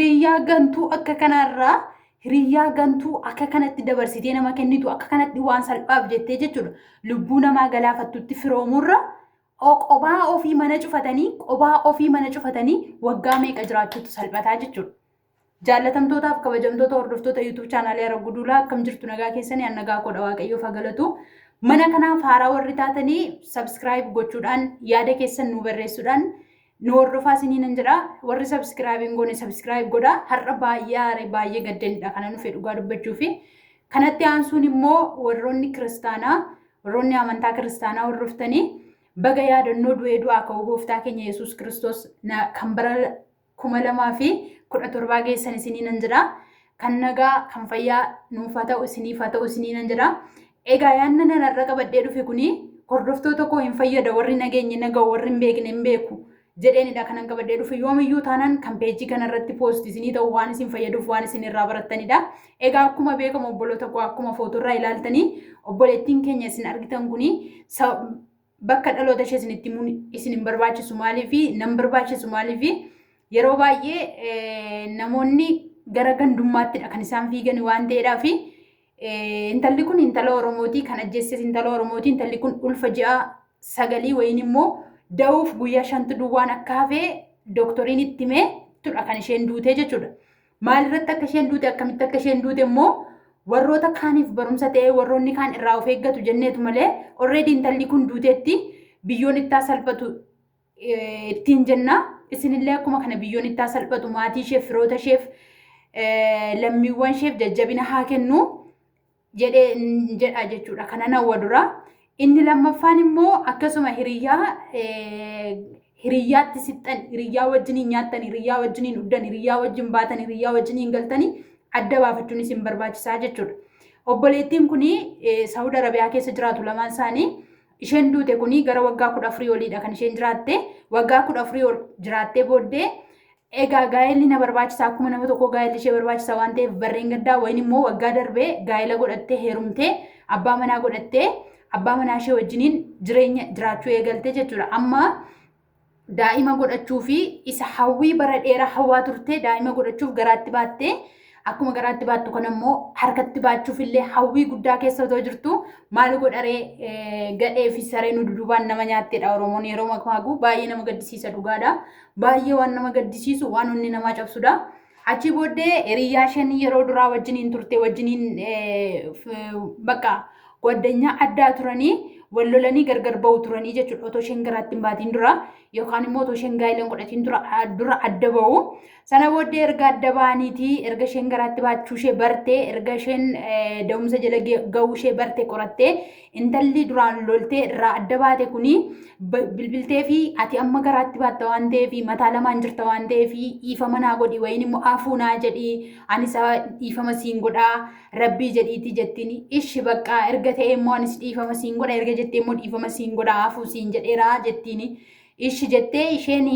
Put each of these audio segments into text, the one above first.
Hiriyaa gantuu akka kanarraa hiriyaa gantuu akka kanatti dabarsitee nama kennitu akka kanatti waan salphaaf jettee jechuudha. Lubbuu namaa galaafattutti firoomurra qophaa ofii mana cufatanii waggaa meeqa jiraachuutu salphataa jechuudha. Jaallatamtootaaf kabajamtoota hordoftoota YouTube chaanaalii Araguu Duulaa akkam jirtu nagaa keessanii nagaa koodha Waaqayyoof haa galatu. Mana kanaaf haaraa warri taatanii subscribe gochuudhaan yaada keessan nu barreessuudhaan nu hordofaa isiniin jira. Warri subscribe goone subscribe godha. Har'a baay'ee gaddanidha kana nu fedhu dhugaa dubbachuufi. Kanatti aansuun immoo warroonni kiristaanaa warroonni amantaa kiristaanaa hordoftanii baga yaadannoo du'ee du'aa ka'uu gooftaa keenya Yesuus Kiristoos kan bara 2017 geessan isiniin jira. Kan nagaa kan fayyaa nuuf haa ta'u isiniif haa ta'u isiniin jira. Egaa yaadna narra qabadhee dhufe kuni hordoftoota koo hin fayyada warri nageenye nagaa warri hin beekne hin beeku jedheenidha kanan qabadhee dhufe yoomiyyuu taanaan kan peejii kanarratti poost isinii ta'u waan isin fayyaduuf waan isin irraa barattanidha. Egaa akkuma beekamu obboloota koo akkuma footorraa ilaaltanii obboleettiin keenya isin argitan kuni bakka dhaloota ishee isinitti isin hin barbaachisu maaliifi nan barbaachisu maaliifi yeroo baay'ee namoonni gara gandummaattiidha kan isaan fiigan waan ta'eedhaafi intalli kun intala Oromooti kan ajjeesses intala Oromooti intalli kun ulfa ji'a 9 wayin immoo da'uuf guyyaa 5 duwwaan akka hafee dooktoriin itti himee tudha kan isheen duute jechuudha. Maalirratti akka isheen duute akkamitti akka isheen duute immoo warroota kaaniif barumsa ta'ee warroonni kaan irraa of eeggatu jenneetu malee already intalli kun duuteetti biyyoon ittaa salphatu ittiin jenna. Isinillee akkuma kana biyyoon ittaa salphatu maatii isheef firoota isheef lammiiwwan isheef jajjabina haa kennu jedha jechuudha. Kana nawwa dura. Inni lammaffaan immoo akkasuma hiriyaatti sixxan hiriyaa wajjiniin nyaattan hiriyaa wajjiniin dhugdan hiriyaa wajjin baatan hiriyaa wajjiniin galtanii adda baafachuun isin barbaachisaa jechuudha. Obboleettiin kuni Saawud Arabiyaa keessa jiraatu lamaan isaanii isheen duute kuni gara waggaa 14 oliidha kan isheen jiraatte. Waggaa 14 ol jiraattee booddee egaa gaa'elli na barbaachisaa akkuma nama tokko gaa'elli ishee barbaachisaa waan ta'eef barreen gaddaa wayin immoo waggaa darbee gaa'ela godhattee heerumtee abbaa manaa godhattee abbaa manaa ishee wajjiniin jireenya jiraachuu eegalte jechuudha. Amma daa'ima godhachuu fi isa hawwii bara dheeraa hawwaa turte daa'ima godhachuuf garaatti baattee akkuma garaatti baattu kan immoo harkatti baachuuf illee hawwii guddaa keessa otoo jirtu maal godharee gadhee fi saree nu dudubaan nama nyaatteedha. Oromoon yeroo makaagu baay'ee nama gaddisiisa dhugaadha. Baay'ee waan nama gaddisiisu waan onni namaa cabsudha. Achi booddee hiriyaa isheen yeroo duraa wajjiniin turte wajjiniin bakka goddanyaa addaa turanii wal lolanii gargar ba'u turanii jechuudha. Otoo isheen garaatti hin baatiin dura yookaan immoo otoo isheen gaa'elan godhatiin dura adda ba'u. Sana booddee erga adda ba'aniitii erga isheen garaatti baachuu ishee bartee erga isheen da'umsa jala ga'uu ishee bartee qorattee intalli duraan loltee irraa adda baate kuni bilbiltee fi ati amma garaatti baatta waan ta'eef mataa lamaan jirta waan ta'eef dhiifama naa godhi wayin immoo afuunaa jedhi anis dhiifama siin godhaa rabbii jedhiiti jettiin ishi bakka erga ta'e immoo anis dhiifama siin godha erga jettee immoo dhiifama siin godha afuu siin jedheera jettiin. Ishi jettee isheen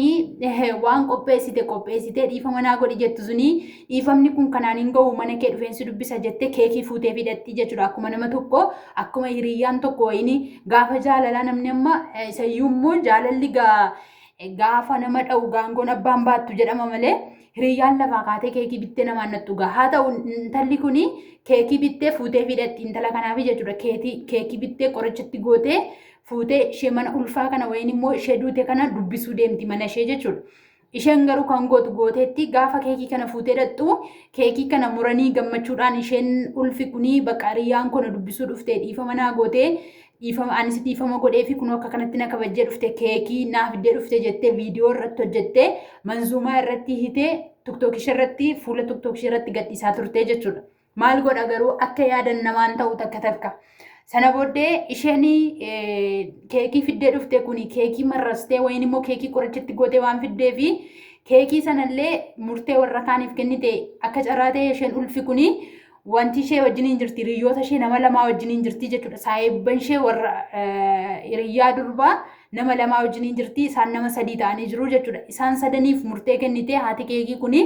waan qopheessite dhiifama naa godhi jettu suni dhiifamni kun kanaan hin ga'u mana kee dhufeensi dubbisa jettee keekii fuutee fidatti jechuudha. Akkuma nama tokko akkuma hiriyyaan tokko wayini gaafa jaalalaa namni amma isayyuu immoo jaalalli gaafa nama dha'u gaangoon abbaan baattu jedhama malee hiriyyaan lafaa kaatee keekii bittee namaan nattu gaa. Haa ta'u intalli kuni keekii bittee fuutee fidatti intala kanaaf jechuudha. Keekii bittee qorichatti gootee fuutee ishee mana ulfaa kana wayin immoo ishee duute kana dubbisuu deemti mana ishee jechuudha. Isheen garuu kan gooteetti gaafa keekii kana fuutee dhattu keekii kana muranii gammachuudhaan isheen ulfi kuni bakka hiriyyaan kana dubbisuu dhuftee dhiifama naa gootee anis dhiifama godhee fi kun akka kanatti na kabajjee dhufte keekii naaf iddee dhufte jettee viidiyoo irratti hojjettee manzuumaa irratti hitee tiktookishee irratti fuula tiktookishee irratti gadhiisaa turte jechuudha. Maal godha garuu akka yaadan namaan ta'u takka. Sana booddee isheen keekii fiddee dhufte kuni keekii marrastee wayin immoo keekii qorichatti gootee waan fiddee fi keekii sanallee murtee warra kaaniif kennite akka carraa ta'e isheen ulfi kuni wanti ishee wajjiniin jirti hiriyoota ishee nama lamaa wajjiniin jirti jechuudha. Saayibban ishee warra hiriyyaa durbaa nama lamaa wajjiniin jirti isaan nama 3 ta'anii jiru jechuudha. Isaan sadaniif murtee kennite haati keekii kuni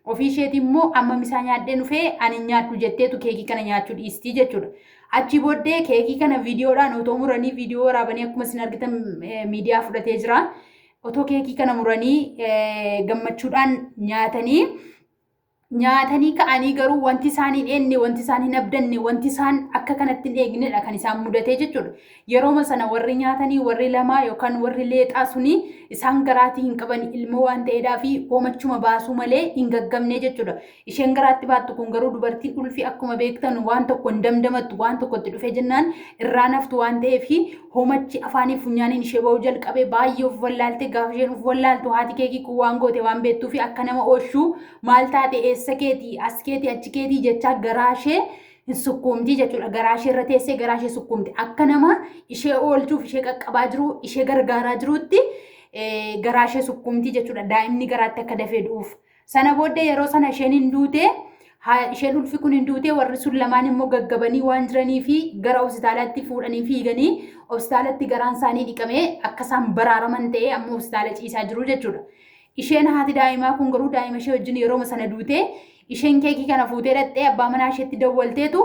ofii isheetii immoo amma misaa nyaadhee dhufee ani nyaadhu jetteetu keekii kana nyaachuu dhiistii jechuudha. Achi booddee keekii kana viidiyoodhaan otoo muranii viidiyoo waraabanii akkuma isin argitan miidiyaa fudhatee jira. Otoo keekii kana muranii gammachuudhaan nyaatanii nyaatanii ka'anii garuu wanti isaan hin eenne wanti isaan hin abdanne wanti isaan akka kanatti hin eegnedha kan isaan mudatee jechuudha. Yerooma sana warri nyaatanii warri lamaa yookaan warri leexaa suni isaan garaatii hin qaban ilmoo waan ta'eedhaa fi hoomachuma baasuu malee hin gaggabne jechuudha. Isheen garaatti baattu kun garuu dubartiin ulfi akkuma beektan waan tokko hin damdamattu waan tokkotti dhufee jennaan irraa naftu waan ta'eef hoomachi afaanii funyaaniin ishee ba'uu jalqabee baay'ee of wallaalte gaafa isheen of wallaaltu haati keekii kun waan goote waan beektuu fi akka nama ooshuu maal taate eessa keetii as keetii achi keetii jechaa garaashee hin sukkuumti jechuudha. Garaashee irra teessee garaashee sukkuumti akka nama ishee oolchuuf ishee qaqqabaa jiru ishee gargaaraa jirutti garaashee sukkuumti jechuudha. Daa'imni garaatti akka dafee du'uuf. Sana booddee yeroo sana isheen hin duutee isheen ulfi kun hin duutee warri sun lamaan immoo gaggabanii waan jiranii fi gara hospitaalaatti fuudhanii fiiganii hospitaalatti garaan isaanii dhiqamee akka isaan baraaraman ta'ee amma hospitaala ciisaa jiru jechuudha. Isheen haati daa'imaa kun garuu daa'ima ishee wajjin yeroo sana duutee isheen keekii kana fuutee dhattee abbaa manaa isheetti dawwalteetu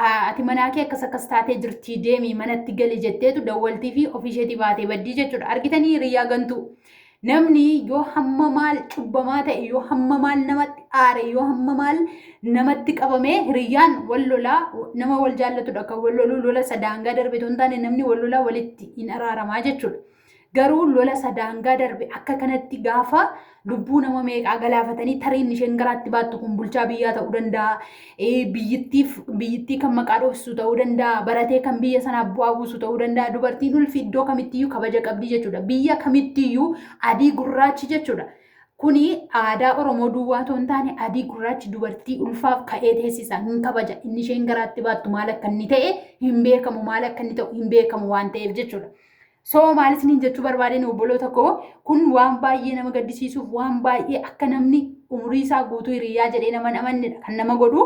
ati manaa kee akkas taatee jirtii deemii manatti gali jetteetu dawwaltii fi ofii isheetii baatee baddii jechuudha. Argitanii hiriyaa gantuu. Namni yoo hamma maal cubbamaa ta'e yoo hamma maal namatti aare yoo hamma maal namatti qabame hiriyyaan wal lolaa nama wal jaallatudha kan wal loluu lola sadaangaa darbe ton taane namni wal lolaa walitti hin araaramaa jechuudha. Garuu lola sadaangaa darbe akka kanatti gaafa lubbuu nama meeqaa galaafatanii tariin isheen garaatti baattu kun bulchaa biyyaa ta'uu danda'a. Biyyittii kan maqaa dhoofsisu ta'uu danda'a. Baratee kan biyya sanaaf bu'aa buusu ta'uu danda'a. Dubartiin ulfi iddoo kamittiyyuu kabaja qabdi jechuudha. Biyya kamittiyyuu adii gurraachi jechuudha. Kuni aadaa Oromoo duwwaa otoo hin taane adii gurraachi dubartii ulfaaf ka'ee teessisa hin kabaja. Inni isheen garaatti baattu maal akka inni ta'e hin beekamu maal akka inni ta'u hin beekamu waan ta'eef jechuudha. So maalis niin jechuu barbaadeen obboloota koo kun waan baay'ee nama gaddisiisuuf waan baay'ee akka namni umurii isaa guutuu hiriyaa jedhee nama amannedha kan nama godhu.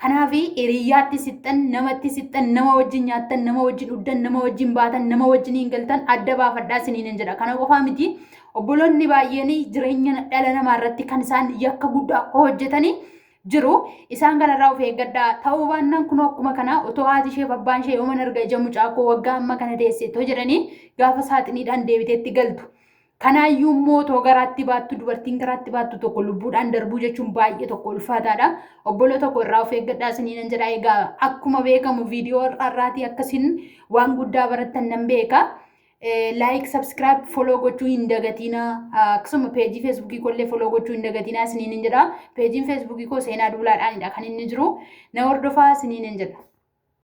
Kanaaf hiriyaatti sixxan namatti sixxan nama wajjin nyaattan nama wajjin dhuddan nama wajjin baatan nama wajjin hin galtan adda baafadhaa isiniin jedha. Kana qofaa miti obboloonni baay'een jireenya dhala namaa irratti kan isaan yakka guddaa hojjetanii jiru isaan kanarraa of eeggadhaa ta'uu baannaan kun akkuma kana otoo haati ishee abbaan ishee yoo mana erga ija mucaakoo waggaa amma kana deesseetoo jedhanii gaafa saaxiniidhaan deebiteetti galtu. Kanaayyuu immoo otoo garaatti baattu dubartiin garaatti baattu tokko lubbuudhaan darbuu jechuun baay'ee tokko ulfaataadha. Obbolo tokko irraa of eeggadhaa isiniin jedha. Egaa akkuma beekamu viidiyoo har'aatii akkasiin waan guddaa barattan nan beeka. Like, subscribe, follow gochuu hin dagatina. Akkasuma peejii Facebookii kollee follow gochuu hin dagatina isiniin jedha. Peejiin Facebookii koo seenaa duulaadhaanidha kan inni jiru. Na hordofaa isiniin jedha.